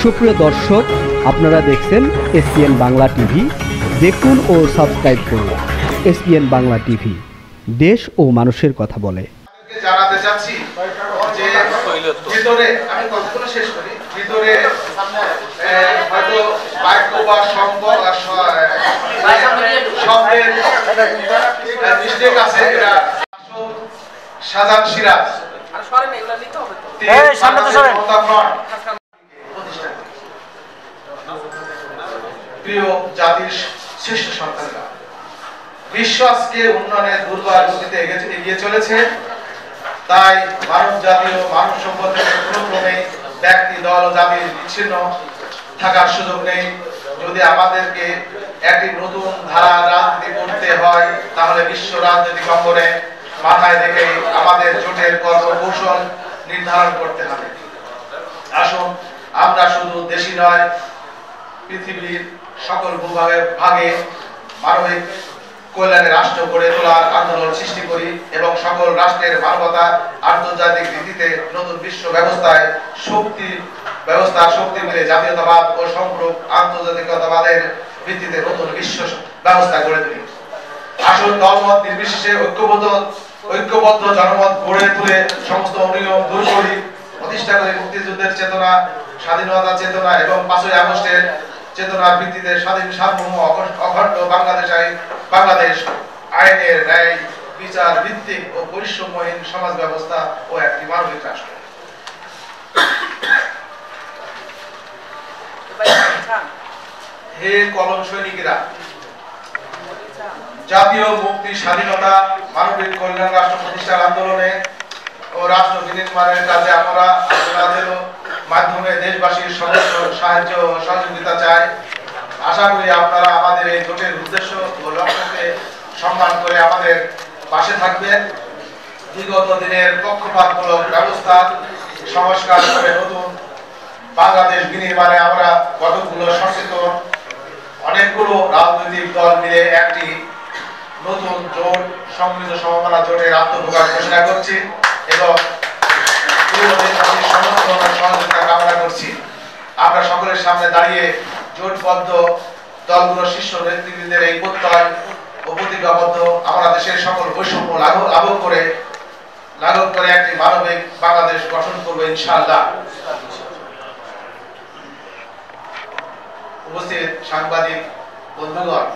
সুপ্রিয় দর্শক, আপনারা দেখছেন এসপিএন বাংলা টিভি। দেখুন ও সাবস্ক্রাইব করুন এসপিএন বাংলা টিভি, দেশ ও মানুষের কথা বলে। জানাতে চাচ্ছি যে ভিতরে আমি কথাগুলো শেষ করি। ভিতরে হয়তো বাক্য বা সম্পদ আর শব্দের মিস্টেক আছে। এটা শাহজাহান সিরাজ প্রিয় জাতির শ্রেষ্ঠ সন্তানরা, বিশ্ব আজকে উন্নয়নের দুর্বার গতিতে এগিয়ে চলেছে। তাই মানব জাতি ও মানব সম্পদের কোনো ক্রমে ব্যক্তি, দল ও জাতির বিচ্ছিন্ন থাকার সুযোগ নেই। যদি আমাদেরকে একটি নতুন ধারা রাজনীতি করতে হয়, তাহলে বিশ্ব রাজনৈতিক অঙ্গনে মাথায় রেখে আমাদের জোটের কর্মকৌশল নির্ধারণ করতে হবে। আসুন আমরা শুধু দেশি নয়, পৃথিবীর সকল ভূভাগে মানবিক কল্যাণের রাষ্ট্র গড়ে তোলার আন্দোলন সৃষ্টি করি এবং সকল রাষ্ট্রের মানবতা আন্তর্জাতিক ভিত্তিতে নতুন বিশ্ব শক্তি মিলে জাতীয়তাবাদ ও সম্পূরক আন্তর্জাতিকতাবাদের ভিত্তিতে নতুন বিশ্ব ব্যবস্থা গড়ে তুলি। আসল দলমত নির্বিশেষে ঐক্যবদ্ধ জনমত গড়ে তুলে সমস্ত অনিয়ম দূর করি, প্রতিষ্ঠা করে মুক্তিযুদ্ধের চেতনা, স্বাধীনতার চেতনা এবং 5ই আগস্টের চেতনার ভিত্তিতে স্বাধীন, সার্বভৌম, অখণ্ড বাংলাদেশ আইনের ন্যায় বিচার ভিত্তিক ও বৈষম্যহীন সমাজ ব্যবস্থা ও একটি মানবিক রাষ্ট্র। হে কলম সৈনিকেরা, জাতীয় মুক্তি, স্বাধীনতা, মানবিক কল্যাণ রাষ্ট্র প্রতিষ্ঠার আন্দোলনে ও রাষ্ট্র বিনির্মাণের কাজে আপনাদেরও মাধ্যমে দেশবাসীর সমস্ত সাহায্য ও সহযোগিতা চাই। আশা করি আপনারা আমাদের এই জোটের উদ্দেশ্য ও লক্ষ্যকে সম্মান করে আমাদের পাশে থাকবেন। বিগত দিনের পক্ষপাতমূলক ব্যবস্থা সংস্কার করে নতুন বাংলাদেশ বিনির্মাণে আমরা কতগুলো সচেতন অনেকগুলো রাজনৈতিক দল মিলে একটি নতুন জোট, সমৃদ্ধ সমমনা জোটের আত্মপ্রকাশ ঘোষণা করছি এবং সহযোগিতা কামনা করছি। আমরা সকলের সামনে দাঁড়িয়ে জোটবদ্ধ দলগুলোর শীর্ষ নেতৃবৃন্দের এই প্রত্যয় ও প্রতিজ্ঞাবদ্ধ আমরা দেশের সকল বৈষম্য লাঘব করে একটি মানবিক বাংলাদেশ গঠন করবো ইনশাআল্লাহ। উপস্থিত সাংবাদিক বন্ধুগণ,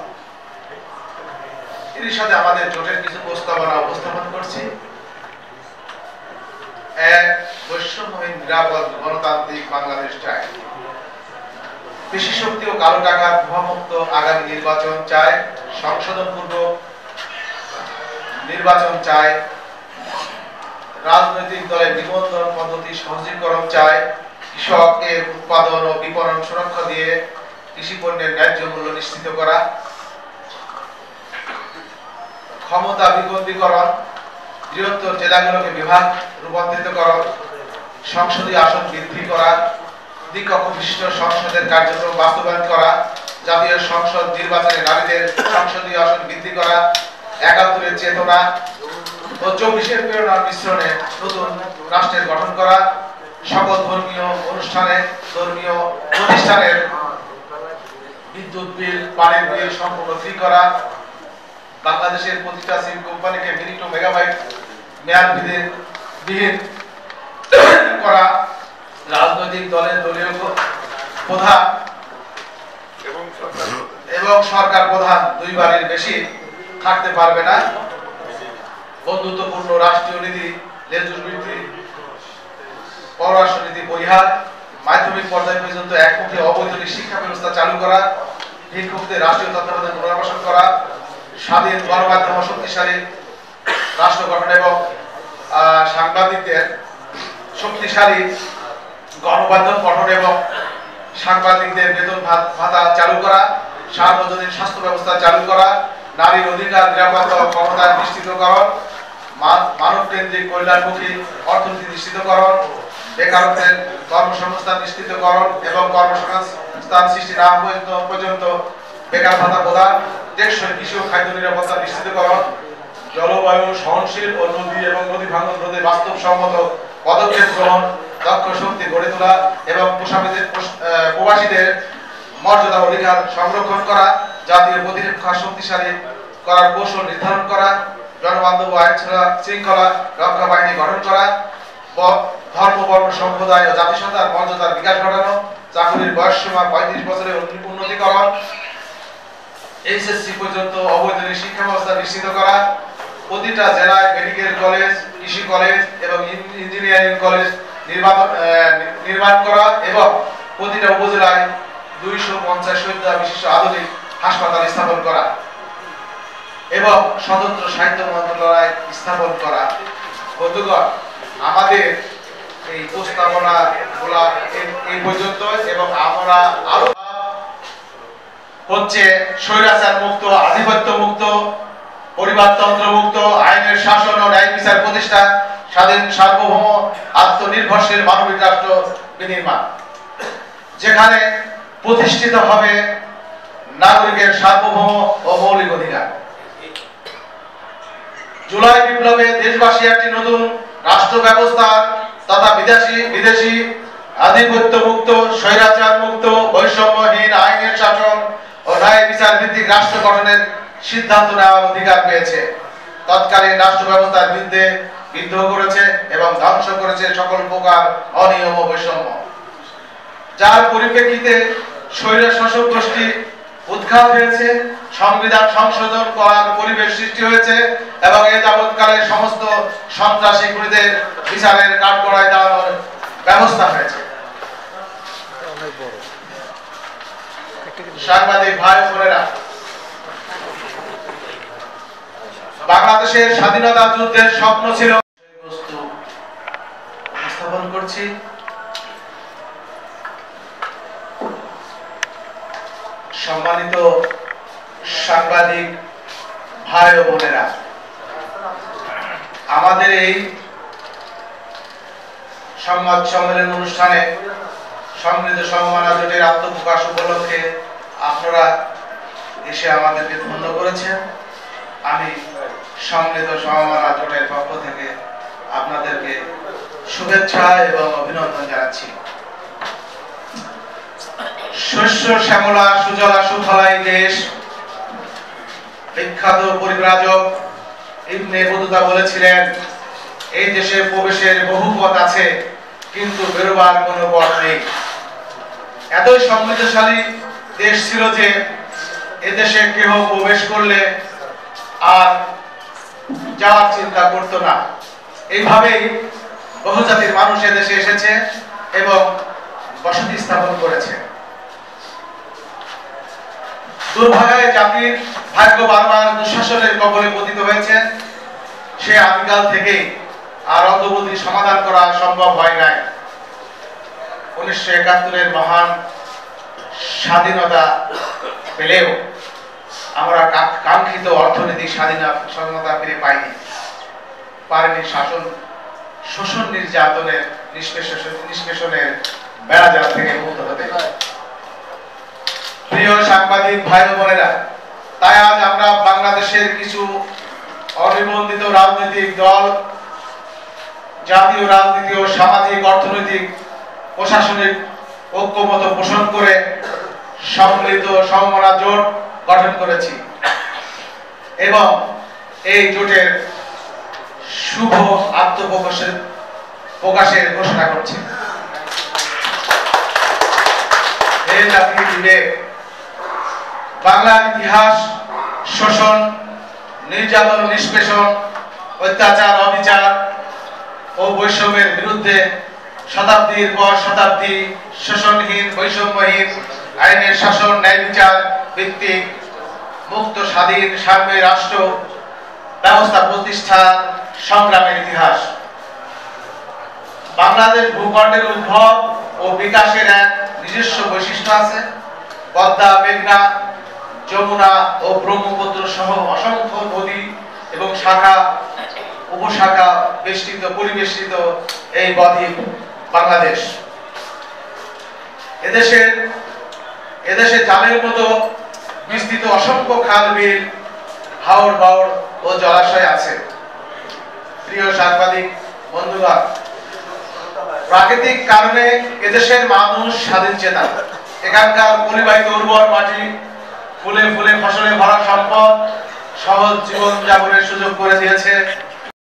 এর সাথে আমাদের জোটের কিছু প্রস্তাবনা উপস্থাপন করছি। এক, বৈষম্যহীন, নিরাপদ, গণতান্ত্রিক বাংলাদেশ চাই। পেশি শক্তি ও কালো টাকার প্রভাবমুক্ত আগামী নির্বাচন চাই। সংশোধনপূর্বক নির্বাচন চাই। রাজনৈতিক দলের নিবন্ধন পদ্ধতি সহজীকরণ চাই। কৃষকের উৎপাদন ও বিপণন সুরক্ষা দিয়ে কৃষি পণ্যের ন্যায্য মূল্য নিশ্চিত করা। ক্ষমতা বিকেন্দ্রীকরণ, বৃহত্তর জেলাগুলোকে বিভাগ রূপান্তরিত করা। সংসদীয় আসন বৃদ্ধি করা। দ্বিকক্ষ বিশিষ্ট সংসদের কার্যক্রম বাস্তবায়ন করা। জাতীয় সংসদ নির্বাচনে নারীদের সংসদীয় আসন বৃদ্ধি করা। ৭১-এর চেতনা ও ২৪-এর প্রেরণার মিশ্রণে নতুন রাষ্ট্রের গঠন করা। সকল ধর্মীয় প্রতিষ্ঠানের বিদ্যুৎ বিল, পানির বিল সম্পূর্ণ ফ্রি করা। বাংলাদেশের প্রতিটা সিম কোম্পানিকে মিনিট ও মেগাবাইট মেয়াদ বিহীন করা। রাজনৈতিক দলের দলীয় প্রধান এবং সরকার প্রধান 2 বারের বেশি থাকতে পারবে না। বন্ধুত্বপূর্ণ রাষ্ট্রীয় নীতি, লেজুরবৃত্তি, পররাষ্ট্র নীতি পরিহার। মাধ্যমিক পর্যায় পর্যন্ত একমুখী অবৈতনিক শিক্ষা ব্যবস্থা চালু করা। ভিক্ষুকদের রাষ্ট্রীয় তত্ত্বাবধানে পুনর্বাসন করা। স্বাধীন গণমাধ্যম ও শক্তিশালী রাষ্ট্র গঠন এবং সাংবাদিকদের শক্তিশালী গণমাধ্যম গঠন এবং সাংবাদিকদের বেতন ভাতা চালু করা। সার্বজনীন স্বাস্থ্য ব্যবস্থা চালু করা। নারীর অধিকার, নিরাপত্তা ও ক্ষমতা নিশ্চিতকরণ। মানব কেন্দ্রিক কল্যাণমুখী অর্থনীতি নিশ্চিতকরণ। বেকারত্বের কর্মসংস্থান নিশ্চিতকরণ এবং কর্মসংস্থান সৃষ্টি না পর্যন্ত বেকার ভাতা প্রদান। টেকসই কৃষি ও খাদ্য নিরাপত্তা নিশ্চিতকরণ। জলবায়ু সহনশীল ও নদী এবং নদী ভাঙন রোধে বাস্তবসম্মত পদক্ষেপ গ্রহণ, দক্ষ শক্তি গড়ে তোলা এবং প্রবাসীদের মর্যাদা অধিকার সংরক্ষণ করা, জাতীয় প্রতিরক্ষা শক্তিশালী করার কৌশল নির্ধারণ করা, জনবান্ধব আইন শৃঙ্খলা রক্ষা বাহিনী গঠন করা, ধর্ম বর্ণ সম্প্রদায় ও জাতিসত্তার মর্যাদার বিকাশ ঘটানো, চাকরির বয়সসীমা 35 বছরের উন্নতিকরণ, এইচএসসি পর্যন্ত অবৈতনিক শিক্ষা ব্যবস্থা নিশ্চিত করা, প্রতিটা জেলায় মেডিকেল কলেজ, কৃষি কলেজ এবং ইঞ্জিনিয়ারিং কলেজ নির্মাণ করা এবং প্রতিটা উপজেলায় 250 শয্যা বিশিষ্ট আধুনিক হাসপাতাল স্থাপন করা এবং স্বতন্ত্র সাহিত্য মন্ত্রণালয় স্থাপন করা। বন্ধুগণ, আমাদের এই প্রস্তাবনা গুলা এই পর্যন্ত এবং আমরা আরো হচ্ছে স্বৈরাচার মুক্ত, আধিপত্য মুক্ত, পরিবারতন্ত্র মুক্ত, আইনের শাসন ও ন্যায় বিচার প্রতিষ্ঠা, স্বাধীন সার্বভৌম আত্মনির্ভরশীল মানবিক রাষ্ট্র বিনির্মাণ, যেখানে প্রতিষ্ঠিত হবে নাগরিকের সার্বভৌম ও মৌলিক অধিকার। জুলাই বিপ্লবে দেশবাসী একটি নতুন রাষ্ট্র ব্যবস্থা তথা বিদেশি আধিপত্য মুক্ত, স্বৈরাচার মুক্ত, বৈষম্যহীন আইনের শাসন ও ন্যায় বিচার ভিত্তিক রাষ্ট্র গঠনের সিদ্ধান্ত নেওয়ার অধিকার পেয়েছে। তৎকালীন রাষ্ট্র ব্যবস্থার বিরুদ্ধে বিদ্রোহ করেছে এবং ধ্বংস করেছে সকল প্রকার অনিয়ম ও বৈষম্য, যার পরিপ্রেক্ষিতে স্বৈর শাসক গোষ্ঠী উৎখাত হয়েছে, সংবিধান সংশোধন করার পরিবেশ সৃষ্টি হয়েছে এবং এ যাবৎকালে সমস্ত সন্ত্রাসী খুনিদের বিচারের কাঠগড়ায় দাঁড়ানোর ব্যবস্থা হয়েছে। সাংবাদিক ভাই বোনেরা, বাংলাদেশের স্বাধীনতা যুদ্ধের স্বপ্ন ছিল উপস্থাপন করছি। সম্মানিত সাংবাদিক ভাই ও বোনেরা, আমাদের এই সংবাদ সম্মেলন অনুষ্ঠানে সমৃদ্ধ সমমানা জোটের আত্মপ্রকাশ উপলক্ষে আপনারা এসে আমাদেরকে ধন্য করেছেন। আমি সমৃদ্ধ সমমানা জোটের পক্ষ থেকে আপনাদেরকে শুভেচ্ছা এবং অভিনন্দন জানাচ্ছি। শস্য শ্যামলা সুজলা সুফলা এই দেশ, বিখ্যাত পরিব্রাজক ইবনে বতুতা বলেছিলেন, এই দেশে প্রবেশের বহু পথ আছে কিন্তু বেরোবার কোনো পথ নেই। এতই সমৃদ্ধশালী দেশ ছিল যে এদেশে কেউ প্রবেশ করলে আর যাওয়ার চিন্তা করতো না। এইভাবেই বহুজাতির মানুষ এদেশে এসেছে এবং বসতি স্থাপন করেছে। দুর্ভাগায় জাতির ভাগ্য বারবার দুঃশাসনের কবলে পতিত হয়েছে। সে আদিকাল থেকেই আর অদ্যবধি সমাধান করা সম্ভব হয় নাই। 1971-এর মহান স্বাধীনতা পেলেও আমরা কাঙ্ক্ষিত অর্থনৈতিক স্বাধীনতা ফিরে পারিনি। শোষণ নির্যাতনের নিষ্পেষণের বেড়াজাল থেকে মুক্ত হতে। প্রিয় সাংবাদিক ভাই ও বোনেরা, তাই আজ আমরা বাংলাদেশের কিছু অনিবন্ধিত রাজনৈতিক দল জাতীয় রাজনীতি ও সামাজিক, অর্থনৈতিক, প্রশাসনিক ঐক্যমত পোষণ করে সম্মিলিত সমমনা জোট গঠন করেছি এবং এই জোটের শুভ প্রকাশের ঘোষণা করছি। এই জাতির বিবেক, বাংলার ইতিহাস শোষণ, নির্যাতন, নিষ্পেষণ, অত্যাচার, অবিচার ও বৈষম্যের বিরুদ্ধে শতাব্দীর পর শতাব্দী শোষণহীন, বৈষম্যহীন আইনের শাসন, ন্যায় বিচার ভিত্তিক মুক্ত, স্বাধীন, সাম্যী রাষ্ট্র ব্যবস্থা প্রতিষ্ঠার সংগ্রামের ইতিহাস। বাংলাদেশ ভূখণ্ডের উদ্ভব ও বিকাশের এক নিজস্ব বৈশিষ্ট্য আছে। পদ্মা, মেঘনা, যমুনা ও ব্রহ্মপুত্র সহ অসংখ্য নদী এবং শাখা উপশাখা পরিবেষ্টিত এই বদ্বীপ বাংলাদেশ। এদেশে জালের মতো বিস্তৃত অসংখ্য খাল, বিল, হাওর বাওর ও জলাশয় আছে। প্রিয় সাংবাদিক বন্ধুগণ, প্রাকৃতিক কারণে এদেশের মানুষ স্বাধীন চেতা। এখানকার পরিবাহিত উর্বর মাটি, ফুলে ফুলে ফসলে ভরা সম্পদ, সহজ জীবন যাপনের সুযোগ করে দিয়েছে